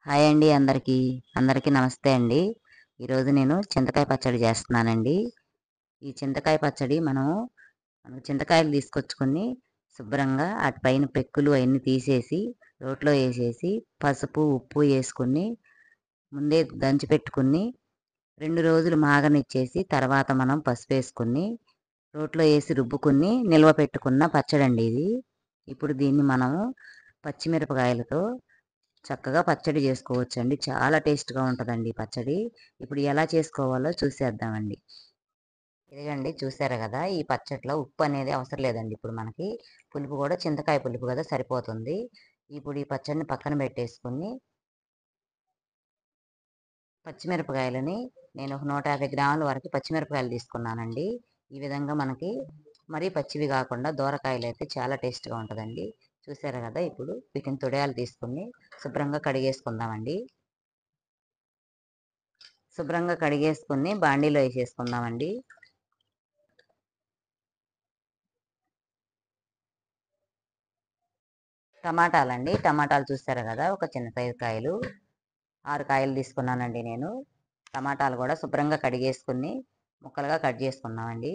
Hi అండి అందరికీ నమస్తే అండి. ఈరోజు నేను చింతకాయ పచ్చడి చేస్తున్నానండి. ఈ చింతకాయ పచ్చడి మనకు చింతకాయలు తీసుకొచ్చుకొని శుభ్రంగా పైన పెక్కులు అయన్నీ తీసేసి రోట్లో వేసేసి పసుపు, ఉప్పు వేసుకొని ముందే దంచి పెట్టుకుని 2 రోజులు మాగనిచ్చేసి తర్వాత మనం పసుపు వేసుకుని రోట్లో వేసి రుబ్బుకుని నిల్వ పెట్టుకున్న పచ్చడండి ఇది. ఇప్పుడు దీన్ని మనము పచ్చిమిరపకాయలతో చక్కగా పచ్చడి చేసుకోవచ్చండి. చాలా టేస్ట్‌గా ఉంటదండి ఈ పచ్చడి. ఇప్పుడు ఎలా చేసుకోవాలో చూసేద్దామండి. ఇదిగండి చూసారు గదా! ఈ పచ్చడిలో ఉప్పు అనేది అవసరం లేదండి ఇప్పుడు మనకి. పులుపు కూడా చింతకాయ పులుపు కదా సరిపోతుంది. ఇప్పుడు ఈ పచ్చడిని పక్కన పెట్టేసుకొని పచ్చిమిరపకాయలని నేను ఒక 150 గ్రాముల వరకు పచ్చిమిరపకాయలు తీసుకున్నానండి. ఈ విధంగా మనకి మరీ పచ్చివి కాకుండా దోరకాయలైతే చాలా టేస్ట్‌గా ఉంటదండి. చూసారు గదా! ఇప్పుడు వీటిని తొడియాలు తీసుకొని శుభ్రంగా కడిగేసుకుందామండి. శుభ్రంగా కడిగేసుకొని బాండీలో వేసేసుకుందామండి. టమాటాలు చూస్తారు కదా, ఒక చిన్న సైజు కాయలు 6 కాయలు తీసుకున్నానండి నేను. టమాటాలు కూడా శుభ్రంగా కడిగేసుకుని ముక్కలుగా కట్ చేసుకుందామండి.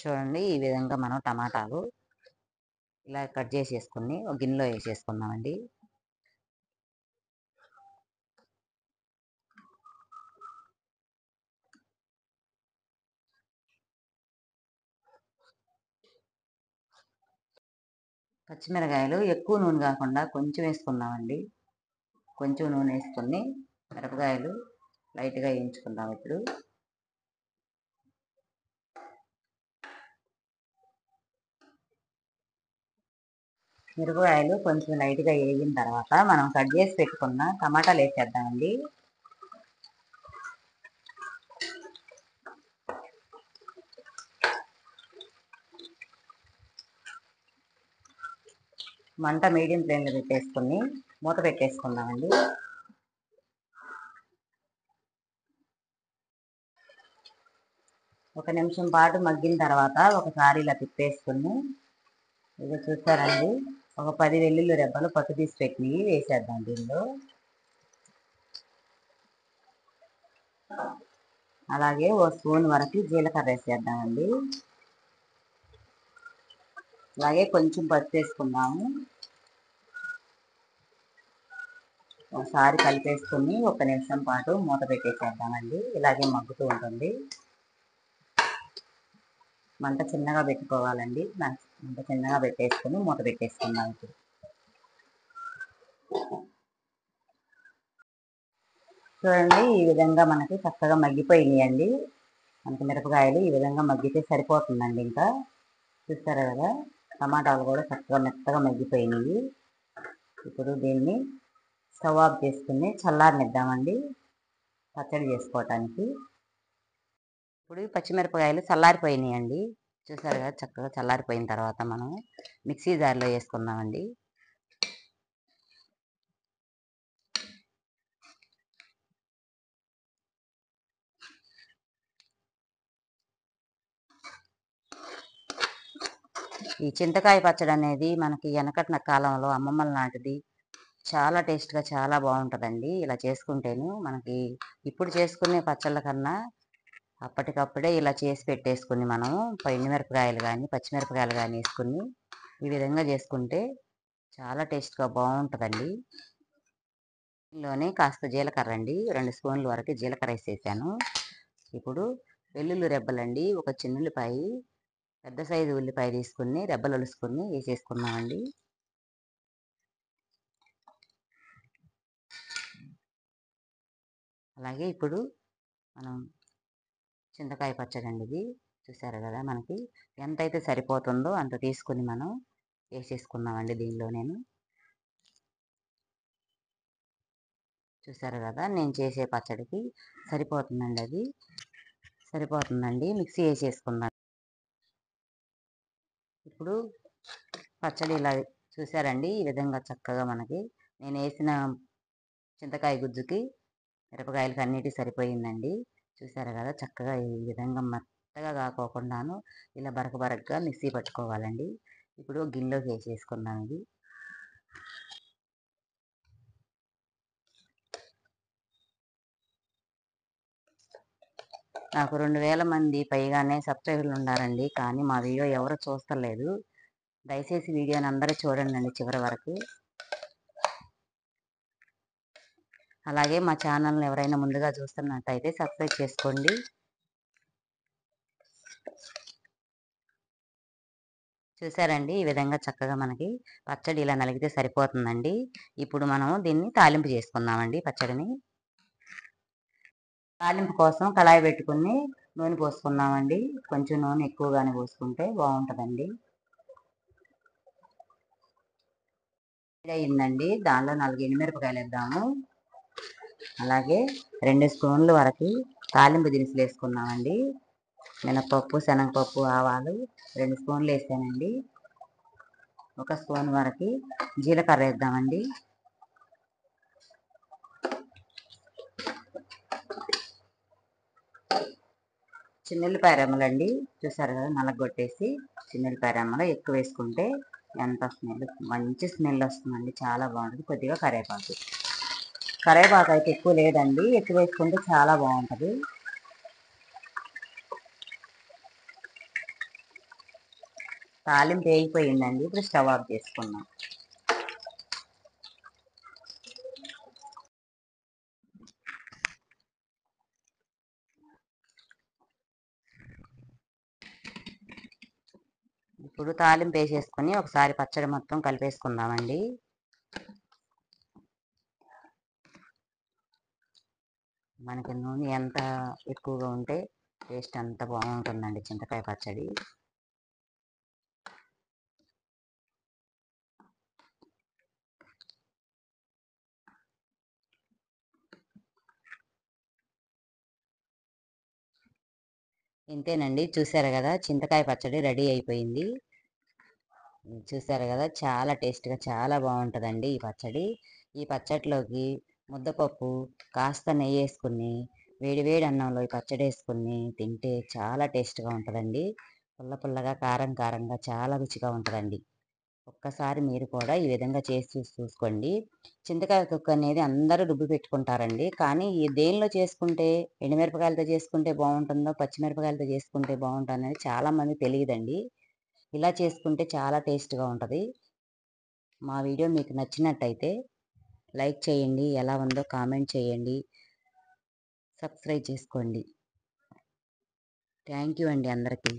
చూడండి, ఈ విధంగా మనం టమాటాలు ఇలా కట్ చేసేసుకుని ఒక గిన్నెలో వేసేసుకుందామండి. పచ్చిమిరకాయలు ఎక్కువ నూనె కాకుండా కొంచెం వేసుకుందామండి. కొంచెం నూనె వేసుకొని మిరపకాయలు లైట్గా వేయించుకుందాం. ఇప్పుడు మిరపకాయలు కొంచెం లైట్గా వేగిన తర్వాత మనం కట్ చేసి పెట్టుకున్న టమాటాలు వేసేద్దామండి. మంట మీడియం ఫ్లేమ్లో పెట్టేసుకుని మూత పెట్టేసుకుందామండి. ఒక నిమిషం పాటు మగ్గిన తర్వాత ఒకసారి ఇలా తిప్పేసుకుని, ఇది చూస్తారండి, ఒక 10 వెల్లుల్లి రెబ్బలు పట్టు తీసి పెట్టినవి వేసేద్దాం దీనిలో. అలాగే ఓ స్పూన్ వరకు జీలకర్ర వేసేద్దామండి. అలాగే కొంచెం పసుపు వేసుకుందాము. ఒకసారి కలిపేసుకుని ఒక నిమిషం పాటు మూత పెట్టేసేద్దామండి. ఇలాగే మగ్గుతూ ఉంటుంది. మంట చిన్నగా పెట్టుకోవాలండి. మంట చిన్నగా పెట్టేసుకుని మూత పెట్టేసుకుందాం. ఇప్పుడు చూడండి, ఈ విధంగా మనకి చక్కగా మగ్గిపోయినాయండి. మనకి మిరపకాయలు ఈ విధంగా మగ్గితే సరిపోతుందండి. ఇంకా చూస్తారు కదా, టమాటాలు కూడా చక్కగా మెత్తగా మగ్గిపోయినాయి. ఇప్పుడు దీన్ని స్టవ్ ఆఫ్ చేసుకుని చల్లారనిద్దామండి పచ్చడి చేసుకోవటానికి. ఇప్పుడు పచ్చిమిరపకాయలు చల్లారిపోయినాయండి. చూసారు కదా, చక్కగా చల్లారిపోయిన తర్వాత మనం మిక్సీ జార్లో వేసుకుందామండి. ఈ చింతకాయ పచ్చడి అనేది మనకి వెనకటిన కాలంలో అమ్మమ్మల నాటిది. చాలా టేస్ట్గా చాలా బాగుంటుందండి. ఇలా చేసుకుంటేను మనకి ఇప్పుడు చేసుకునే పచ్చళ్ళ కన్నా అప్పటికప్పుడే ఇలా చేసి పెట్టేసుకుని మనం ఎండుమిరపకాయలు కానీ పచ్చిమిరపకాయలు కానీ వేసుకుని ఈ విధంగా చేసుకుంటే చాలా టేస్ట్గా బాగుంటుందండి. దీనిలోనే కాస్త జీలకర్ర అండి, 2 స్పూన్ల వరకు జీలకర్ర వేసేసాను. ఇప్పుడు వెల్లుల్లి రెబ్బలండి, ఒక చిన్నుల్లిపాయ, పెద్ద సైజు ఉల్లిపాయ తీసుకుని రెబ్బలు ఒలుసుకుని వేసేసుకున్నామండి. అలాగే ఇప్పుడు మనం చింతకాయ పచ్చడి అండి ఇది. చూసారు కదా, మనకి ఎంతైతే సరిపోతుందో అంత తీసుకుని మనం వేసేసుకున్నామండి దీనిలో. నేను చూసారు కదా, నేను చేసే పచ్చడికి సరిపోతుందండి. అది సరిపోతుందండి. మిక్సీ వేసేసుకుందాం. ఇప్పుడు పచ్చడి ఇలా చూసారండి. ఈ విధంగా చక్కగా మనకి నేను వేసిన చింతకాయ గుజ్జుకి మిరపకాయలకి అన్నిటికి సరిపోయిందండి. చూసారు కదా, చక్కగా ఈ విధంగా మెత్తగా కాకోకుండాను ఇలా బరక బరకగా మిక్సీ పట్టుకోవాలండి. ఇప్పుడు గిన్నెలోకి వేసేసుకుందాం ఇది. నాకు 2000 మంది పైగానే సబ్స్క్రైబర్లు ఉన్నారండి. కానీ మా వీడియో ఎవరు చూస్తలేదు. దయచేసి వీడియోని అందరూ చూడండి చివరి వరకు. అలాగే మా ఛానల్ని ఎవరైనా ముందుగా చూస్తున్నట్టయితే సబ్స్క్రైబ్ చేసుకోండి. చూసారండి, ఈ విధంగా చక్కగా మనకి పచ్చడి ఇలా నలిగితే సరిపోతుందండి. ఇప్పుడు మనం దీన్ని తాలింపు చేసుకుందామండి. పచ్చడిని తాలింపు కోసం కళాయి పెట్టుకుని నూనె పోసుకుందామండి. కొంచెం నూనె ఎక్కువగానే పోసుకుంటే బాగుంటుందండి. అయిందండి, దానిలో 4 ఎండుమిరపకాయలు వేద్దాము. అలాగే 2 స్పూన్ల వరకు తాలింపు దినుసులు వేసుకున్నామండి. మినపప్పు, శనగపప్పు, ఆవాలు 2 స్పూన్లు వేసానండి. 1 స్పూన్ వరకు జీలకర్ర వేద్దామండి. చిన్నుల్లిపాయ రెమ్మలండి. చూసారు కదా, నలగొట్టేసి చిన్నుల్లిపాయ రెమ్మలు ఎక్కువ వేసుకుంటే ఎంత స్మెల్, మంచి స్మెల్ వస్తుందండి. చాలా బాగుంటుంది. కొద్దిగా కరివేపాకు అయితే ఎక్కువ లేదండి, ఎక్కువ వేసుకుంటే చాలా బాగుంటుంది. తాలింపు వేగిపోయిందండి. ఇప్పుడు స్టవ్ ఆఫ్ చేసుకున్నాం. ఇప్పుడు తాలింపు వేసేసుకొని ఒకసారి పచ్చడి మొత్తం కలిపేసుకుందామండి. మనకి నూనె ఎంత ఎక్కువగా ఉంటే టేస్ట్ అంత బాగుంటుందండి చింతకాయ పచ్చడి. ఇంతేనండి, చూసారు కదా, చింతకాయ పచ్చడి రెడీ అయిపోయింది. చూసారు కదా, చాలా టేస్ట్గా చాలా బాగుంటుందండి ఈ పచ్చడి. ఈ పచ్చడిలోకి ముద్దపప్పు కాస్త నెయ్యి వేసుకుని వేడి వేడి అన్నంలో ఈ పచ్చడి వేసుకుని తింటే చాలా టేస్ట్గా ఉంటుందండి. పుల్ల పుల్లగా, కారం కారంగా చాలా రుచిగా ఉంటుందండి. ఒక్కసారి మీరు కూడా ఈ విధంగా చేసి చూసుకోండి. చింతకాయ తొక్కు అనేది అందరూ రుబ్బి పెట్టుకుంటారండి. కానీ ఈ దేనిలో చేసుకుంటే, ఎండుమిరపకాయలతో చేసుకుంటే బాగుంటుందో, పచ్చిమిరపకాయలతో చేసుకుంటే బాగుంటుందో అనేది చాలామంది తెలియదండి. ఇలా చేసుకుంటే చాలా టేస్ట్గా ఉంటుంది. మా వీడియో మీకు నచ్చినట్టయితే లైక్ చేయండి, ఎలా ఉందో కామెంట్ చేయండి, సబ్స్క్రైబ్ చేసుకోండి. థ్యాంక్ యూ అండి అందరికీ.